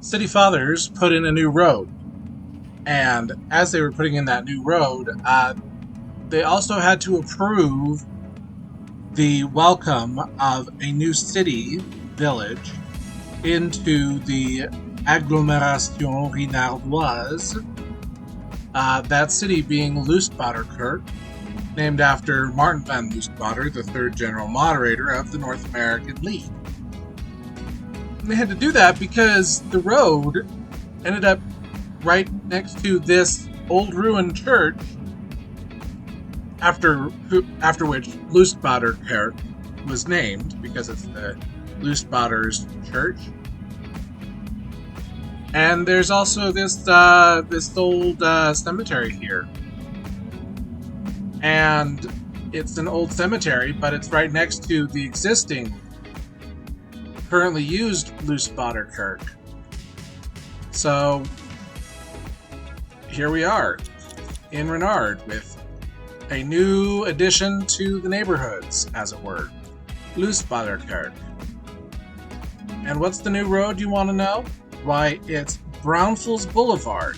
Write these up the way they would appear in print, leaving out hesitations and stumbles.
city fathers put in a new road. And as they were putting in that new road, they also had to approve the welcome of a new city village into the Agglomeration Rinardoise, that city being Lustbaderkerk, named after Martin van Lustbader, the third general moderator of the North American League. And they had to do that because the road ended up right next to this old ruined church, after which Lustbaderkerk was named, because it's the Lustbader's church. And there's also this old cemetery here. And it's an old cemetery, but it's right next to the existing, currently used Lustbaderkerk. So here we are in Rinard with a new addition to the neighborhoods, as it were. Lustbaderkerk. And what's the new road, you want to know? Why, it's Brownfells Boulevard.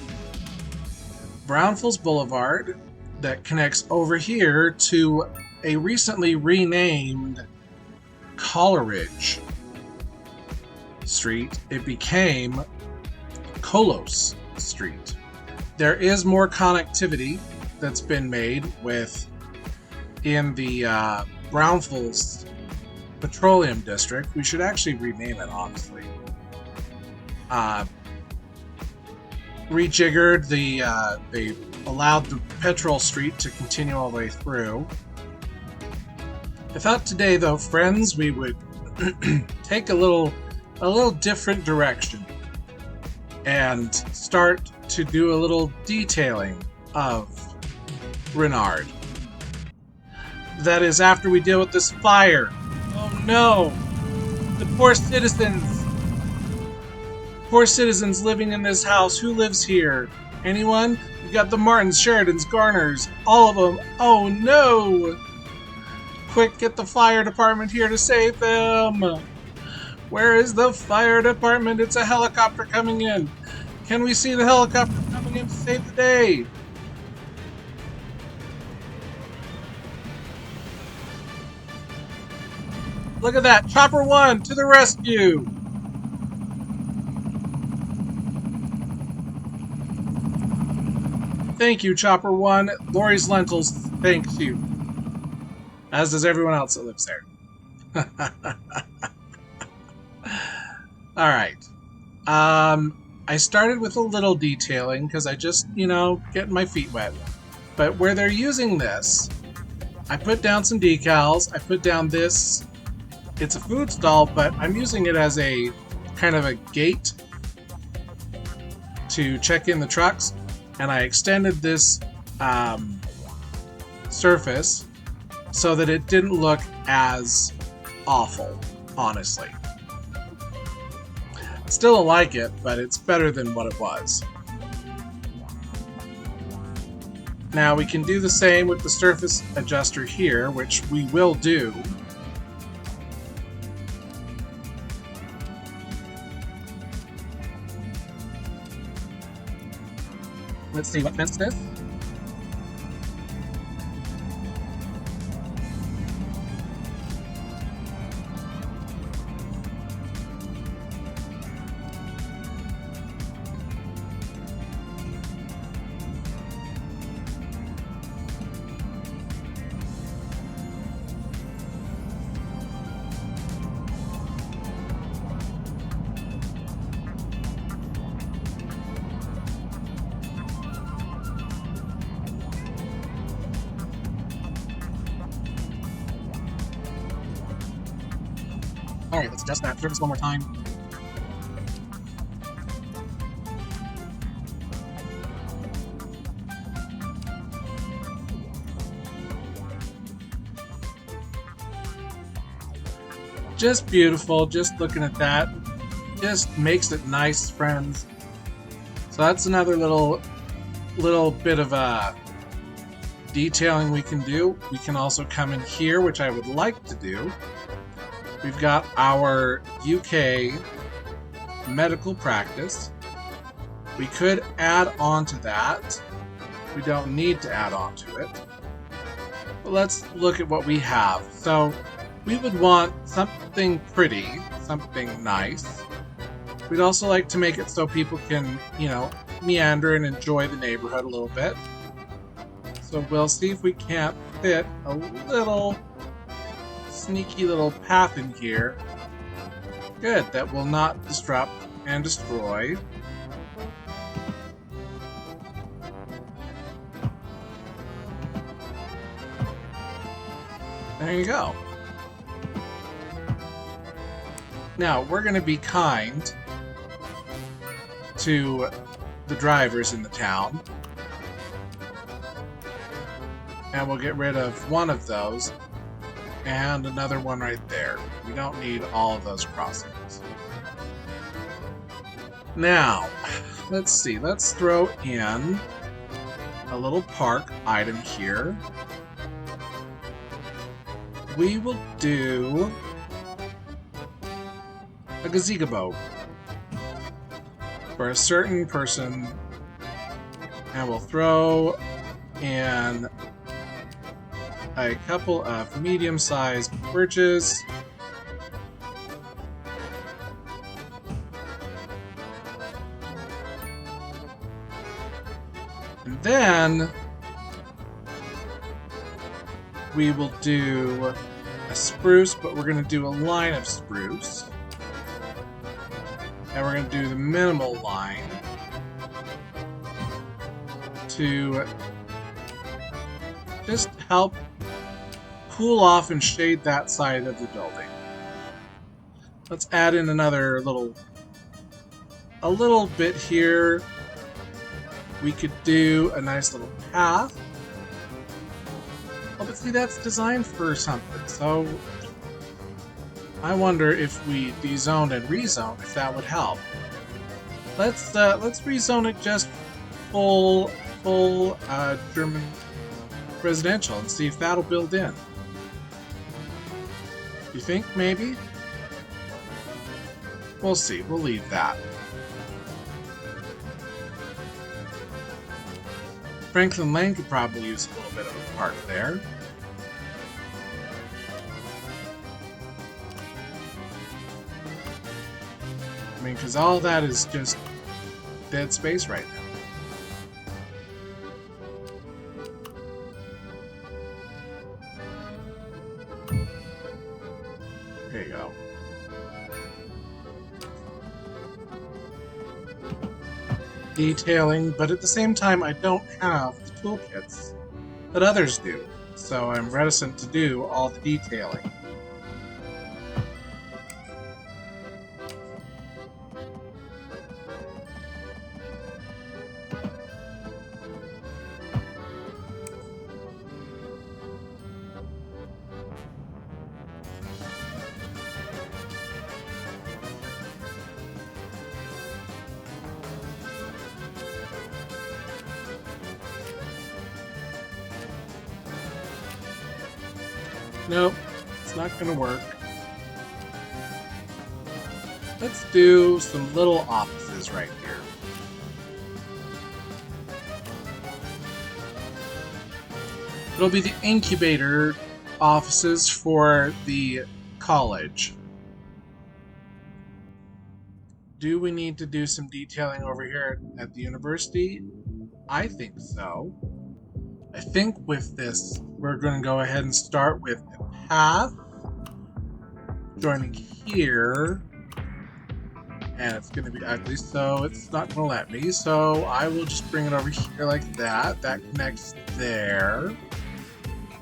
Brownfells Boulevard that connects over here to a recently renamed Coleridge Street. It became Colos Street. There is more connectivity that's been made in the Brownfells Petroleum District. We should actually rename it, honestly. Rejiggered they allowed the Petrol Street to continue all the way through. I thought today, though, friends, we would take a little different direction and start to do a little detailing of Rinard. That is, after we deal with this fire. Oh no! The poor citizens! Poor citizens living in this house. Who lives here? Anyone? We got the Martins, Sheridans, Garners, all of them. Oh no! Quick, get the fire department here to save them! Where is the fire department? It's a helicopter coming in. Can we see the helicopter coming in to save the day? Look at that! Chopper 1 to the rescue! Thank you, Chopper 1. Lori's Lentils thanks you. As does everyone else that lives there. Alright. I started with a little detailing because I just, getting my feet wet. But where they're using this, I put down some decals. I put down this. It's a food stall, but I'm using it as a kind of a gate to check in the trucks. And I extended this surface so that it didn't look as awful, honestly. Still don't like it, but it's better than what it was. Now we can do the same with the surface adjuster here, which we will do. Let's see, what fence is this? Alright, let's adjust that surface one more time. Just beautiful, just looking at that. Just makes it nice, friends. So that's another little bit of detailing we can do. We can also come in here, which I would like to do. We've got our UK medical practice. We could add on to that. We don't need to add on to it. But let's look at what we have. So we would want something pretty, something nice. We'd also like to make it so people can, you know, meander and enjoy the neighborhood a little bit. So we'll see if we can't fit a little sneaky little path in here. Good, that will not disrupt and destroy. There you go. Now, we're going to be kind to the drivers in the town. And we'll get rid of one of those. And another one right there. We don't need all of those crossings. Now, let's see. Let's throw in a little park item here. We will do a gazebo for a certain person, and we'll throw in a couple of medium-sized birches. And then we will do a spruce, but we're going to do a line of spruce. And we're going to do the minimal line to just help cool off and shade that side of the building. Let's add in another a little bit here. We could do a nice little path. Oh, but see, that's designed for something, so I wonder if we dezone and rezone, if that would help. Let's rezone it just full German residential and see if that'll build in. You think maybe? We'll see. We'll leave that. Franklin Lane could probably use a little bit of a park there. I mean, because all that is just dead space right now. There you go. Detailing, but at the same time I don't have the toolkits that others do, so I'm reticent to do all the detailing. Nope, it's not gonna work. Let's do some little offices right here. It'll be the incubator offices for the college. Do we need to do some detailing over here at the university? I think so. I think with this, we're going to go ahead and start with a path joining here, and it's going to be ugly, so it's not going to let me, so I will just bring it over here like that. That connects there.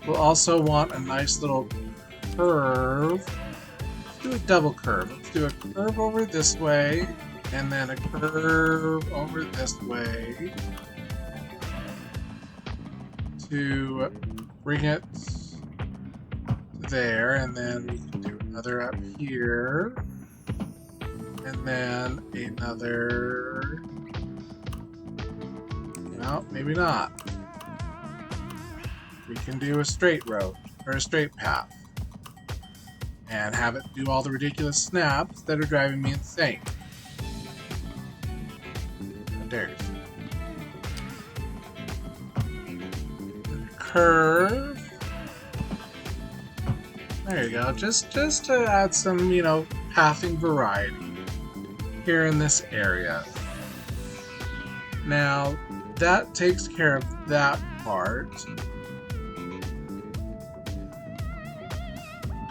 We'll also want a nice little curve. Let's do a double curve. Let's do a curve over this way, and then a curve over this way, to bring it there, and then we can do another up here, and then another, no, maybe not. We can do a straight road, or a straight path, and have it do all the ridiculous snaps that are driving me insane. There's curve. There you go. Just to add some, you know, pathing variety here in this area. Now, that takes care of that part.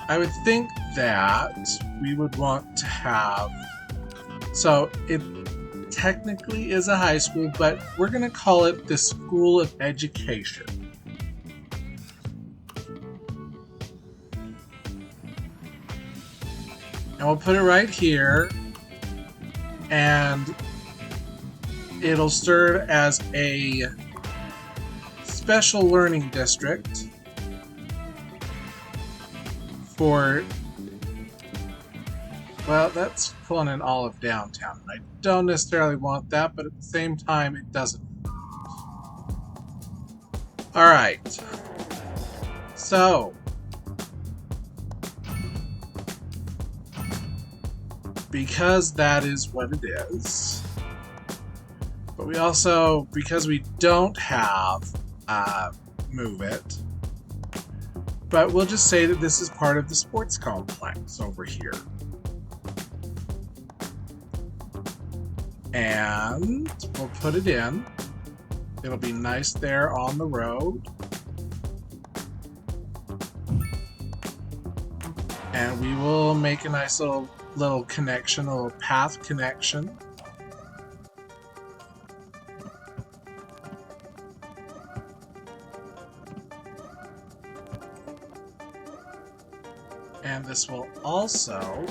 I would think that we would want to have, so it technically is a high school, but we're going to call it the School of Education. And we'll put it right here, and it'll serve as a special learning district for, well, that's pulling in all of downtown. I don't necessarily want that, but at the same time, it doesn't. Alright. So, because that is what it is, but we also, because we don't have move it, but we'll just say that this is part of the sports complex over here. And we'll put it in. It'll be nice there on the road. And we will make a nice little connection, a little path connection. And this will also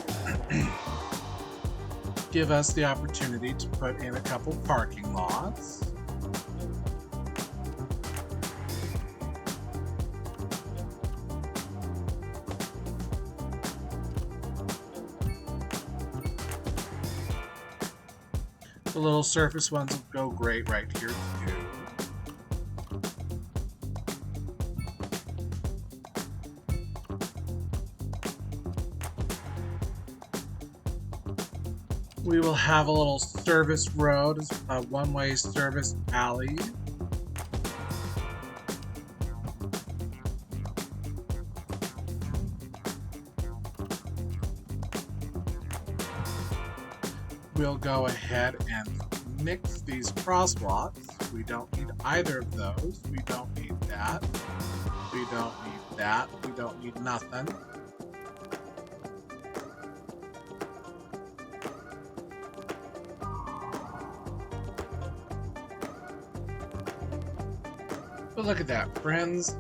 give us the opportunity to put in a couple parking lots. The little surface ones will go great right here too. We will have a little service road, a one-way service alley. We'll go ahead and mix these crosswalks. We don't need either of those. We don't need that. We don't need that. We don't need nothing. But look at that, friends.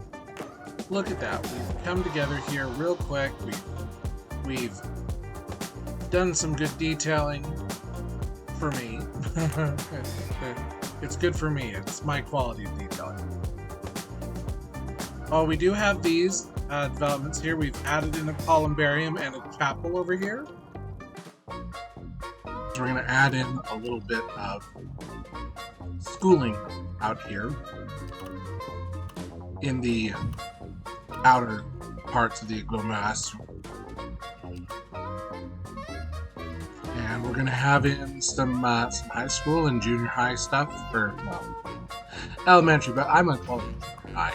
Look at that. We've come together here real quick. We've done some good detailing for me. It's good for me. It's my quality of detailing. Oh, we do have these developments here. We've added in a columbarium and a chapel over here. So we're going to add in a little bit of schooling out here in the outer parts of the agglomeration. And we're going to have in some high school and junior high stuff, or, well, elementary, but I'm going to call it junior high.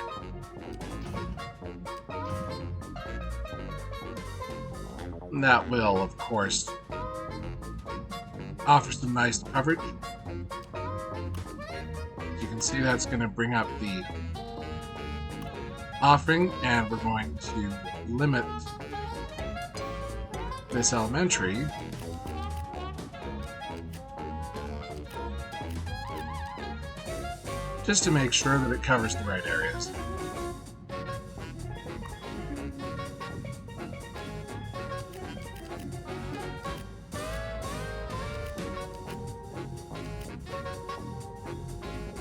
And that will, of course, offer some nice coverage. You can see that's going to bring up the offering, and we're going to limit this elementary just to make sure that it covers the right areas.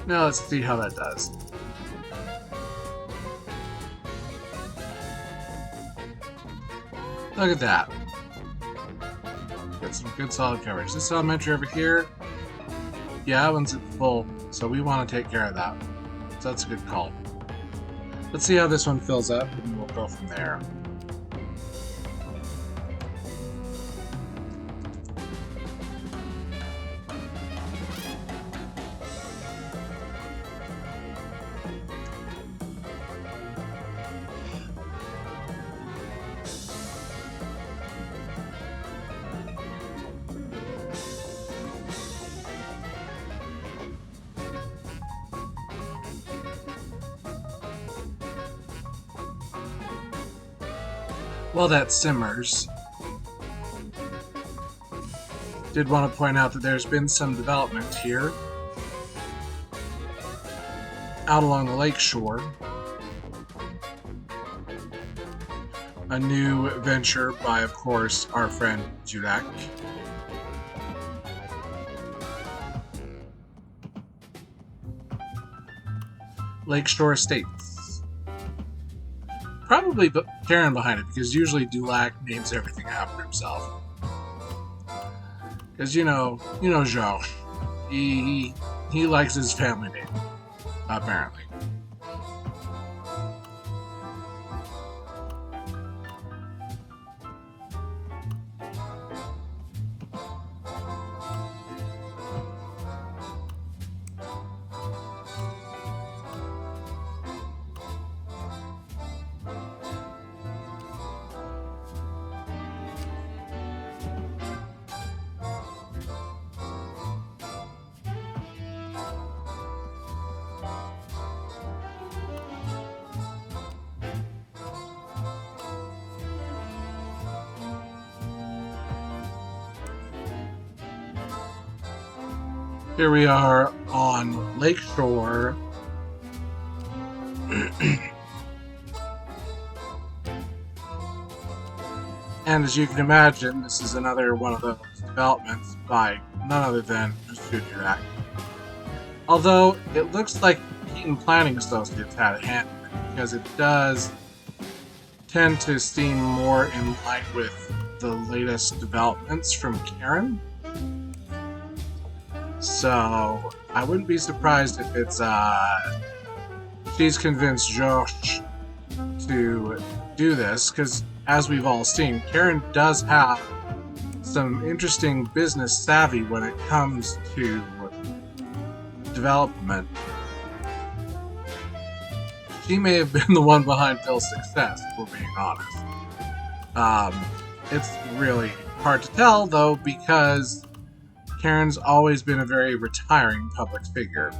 Now let's see how that does. Look at that. Got some good solid coverage. This elementary over here, yeah, that one's at full, so we want to take care of that. So that's a good call. Let's see how this one fills up, and we'll go from there. While that simmers, did want to point out that there's been some development here out along the lake shore. A new venture by, of course, our friend DuLacs. Lakeshore Estates. Probably Karen behind it, because usually DuLacs names everything after himself. Because you know Joe. He likes his family name, apparently. Here we are on Lakeshore. And as you can imagine, this is another one of those developments by none other than Mr. DuLacs. Although it looks like Keaton Planning Associates had a hand in it, because it does tend to seem more in line with the latest developments from Karen. So I wouldn't be surprised if it's she's convinced Josh to do this, because as we've all seen, Karen does have some interesting business savvy when it comes to development. She may have been the one behind Phil's success, if we're being honest. It's really hard to tell, though, because Karen's always been a very retiring public figure.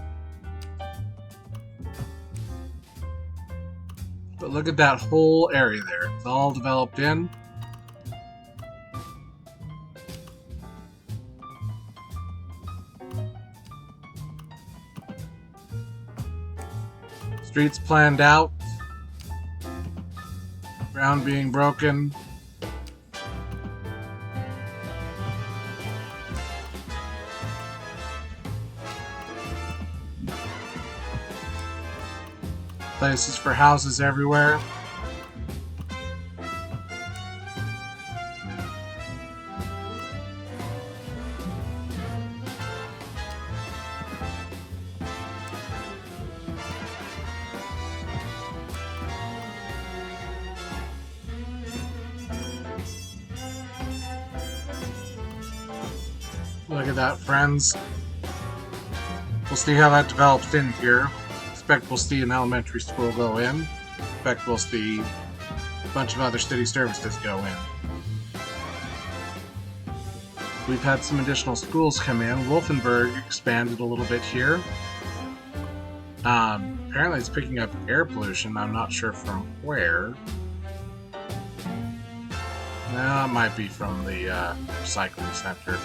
But look at that whole area there. It's all developed in. Streets planned out. Ground being broken. Places for houses everywhere. Look at that, friends. We'll see how that develops in here. Expect we'll see an elementary school go in. Expect we'll see a bunch of other city services go in. We've had some additional schools come in. Wolfenburg expanded a little bit here. Apparently it's picking up air pollution. I'm not sure from where. No, it might be from the recycling center.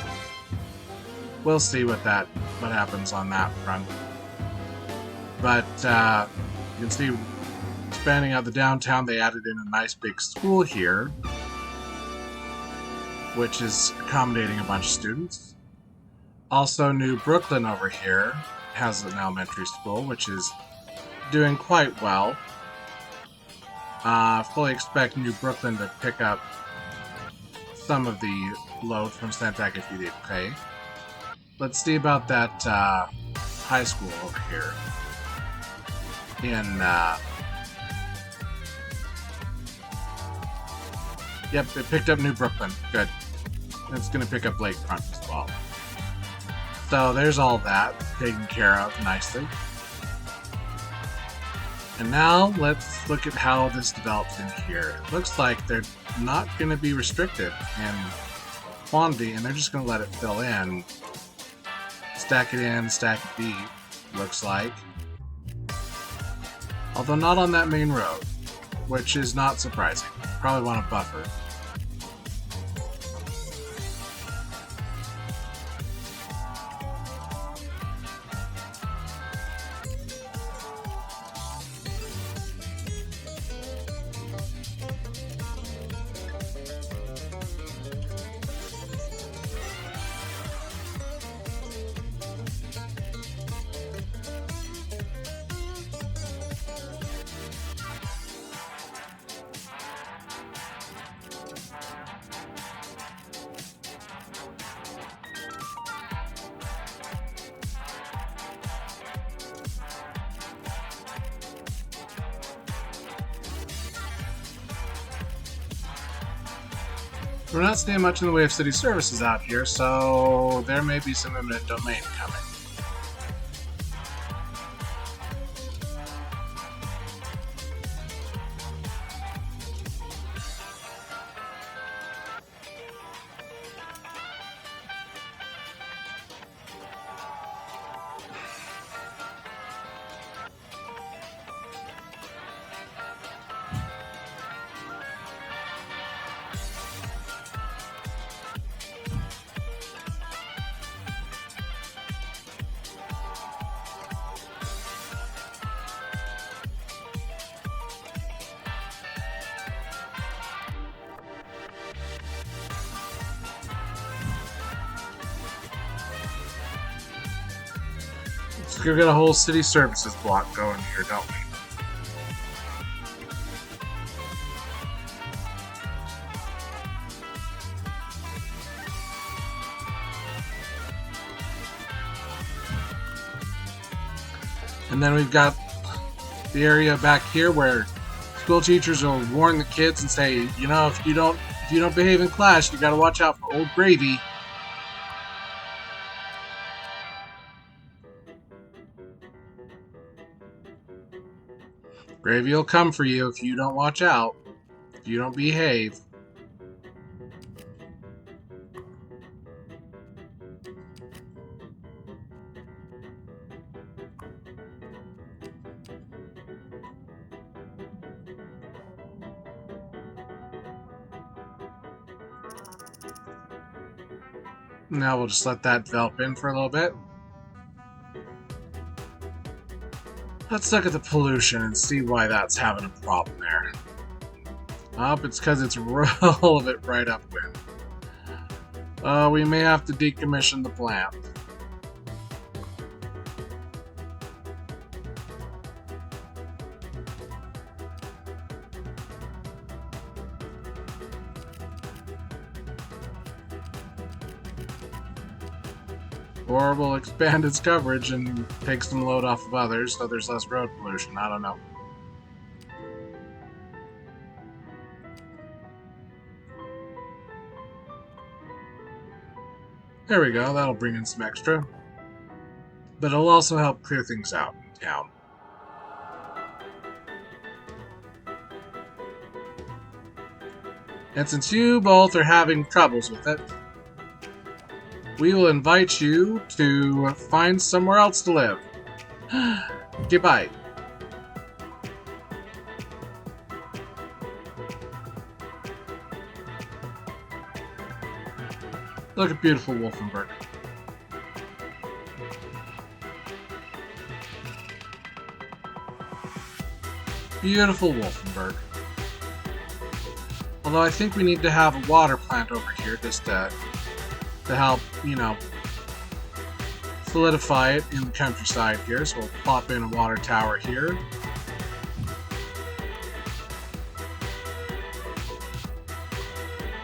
We'll see what happens on that front. But you can see, expanding out the downtown, they added in a nice big school here, which is accommodating a bunch of students. Also, New Brooklyn over here has an elementary school, which is doing quite well. Fully expect New Brooklyn to pick up some of the load from Santac if you did pay. Let's see about that high school over here. Yep, it picked up New Brooklyn. Good. It's going to pick up Lakefront as well. So there's all that taken care of nicely. And now let's look at how this develops in here. It looks like they're not going to be restricted in quantity, and they're just going to let it fill in. Stack it in, stack it deep, looks like. Although not on that main road, which is not surprising. probably want a buffer. We're not seeing much in the way of city services out here, so there may be some eminent domain coming. So we've got a whole city services block going here, don't we? And then we've got the area back here where school teachers will warn the kids and say, you know, if you don't behave in class, you got to watch out for old Gravy. Gravy will come for you if you don't watch out, if you don't behave. Now we'll just let that develop in for a little bit. Let's look at the pollution and see why that's having a problem there. It's because it's roll of it right upwind. We may have to decommission the plant. Or we'll expand its coverage and take some load off of others so there's less road pollution. I don't know. There we go. That'll bring in some extra. But it'll also help clear things out in town. And since you both are having troubles with it, we will invite you to find somewhere else to live. Goodbye. Look at beautiful Wolfenburg. Beautiful Wolfenburg. Although I think we need to have a water plant over here just to help, you know, solidify it in the countryside here. So we'll plop in a water tower here.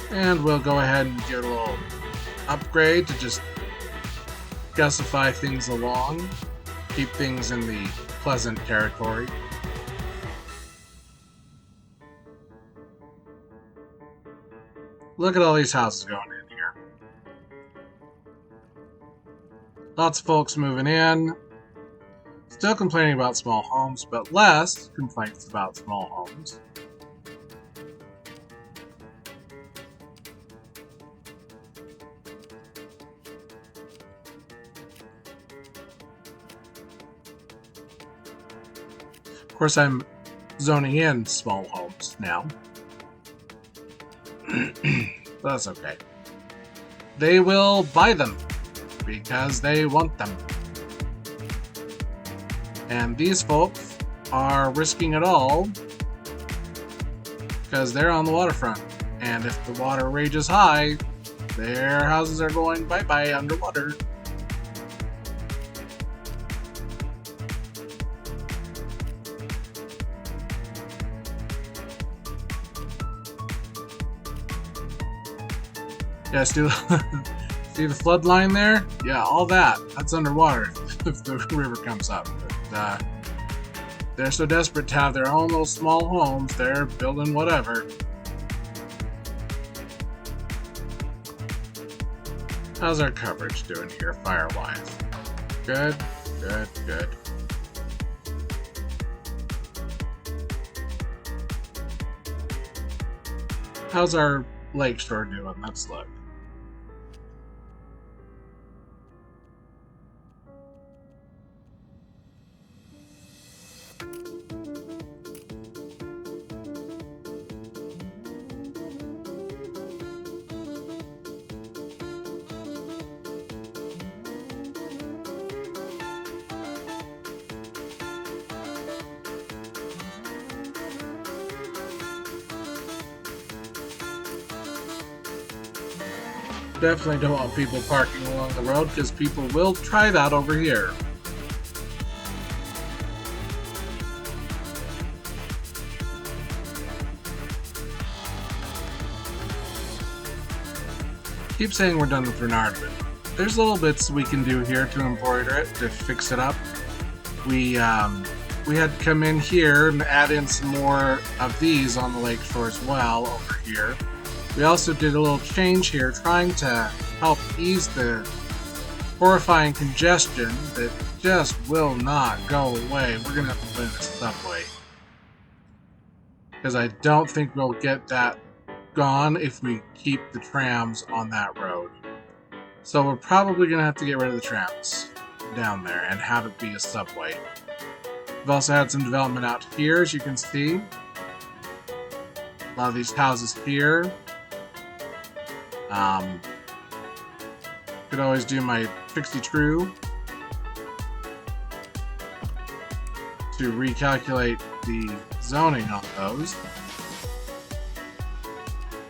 And we'll go ahead and give it a little upgrade to just gussify things along. Keep things in the pleasant territory. Look at all these houses going in here. Lots of folks moving in. Still complaining about small homes, but less complaints about small homes. Of course, I'm zoning in small homes now. That's okay. They will buy them because they want them. And these folks are risking it all because they're on the waterfront. And if the water rages high, their houses are going bye-bye underwater. Yeah, see the flood line there? Yeah, all that's underwater if the river comes up. But they're so desperate to have their own little small homes, they're building whatever. How's our coverage doing here, fire-wise? Good, good, good. How's our lakeshore doing? Let's look. Definitely don't want people parking along the road because people will try that over here. Keep saying we're done with Rinard, but there's little bits we can do here to embroider it, to fix it up. We had to come in here and add in some more of these on the lakeshore as well over here. We also did a little change here, trying to help ease the horrifying congestion that just will not go away. We're going to have to put in a subway, because I don't think we'll get that gone if we keep the trams on that road. So we're probably going to have to get rid of the trams down there and have it be a subway. We've also had some development out here, as you can see. A lot of these houses here. Could always do my Trixie True to recalculate the zoning on those.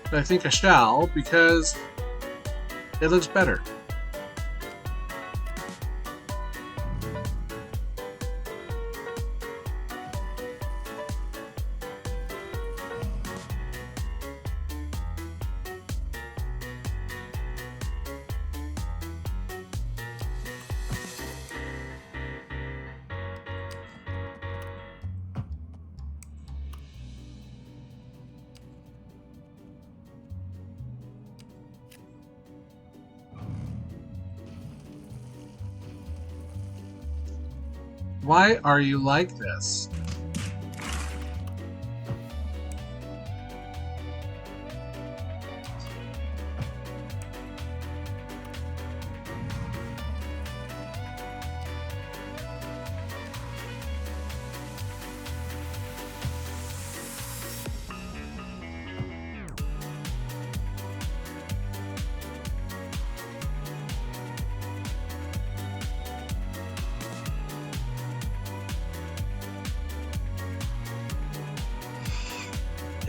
But I think I shall, because it looks better. Why are you like this?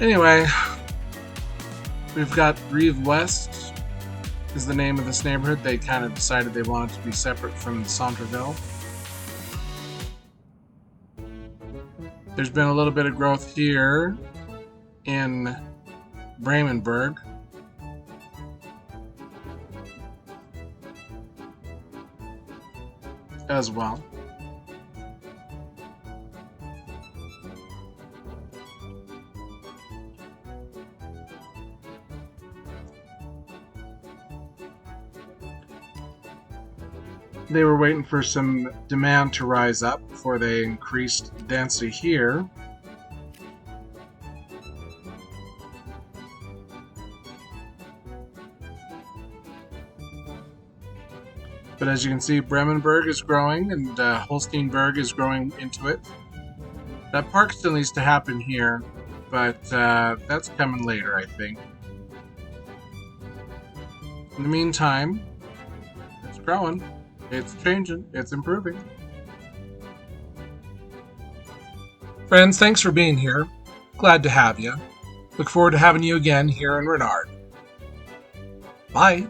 Anyway, we've got Reeve West is the name of this neighborhood. They kind of decided they wanted to be separate from Centreville. There's been a little bit of growth here in Bremenberg. As well. They were waiting for some demand to rise up before they increased density here. But as you can see, Bremenberg is growing and Holsteinberg is growing into it. That park still needs to happen here, but that's coming later, I think. In the meantime, it's growing, it's changing, it's improving. Friends, thanks for being here. Glad to have you. Look forward to having you again here in Rinard. Bye.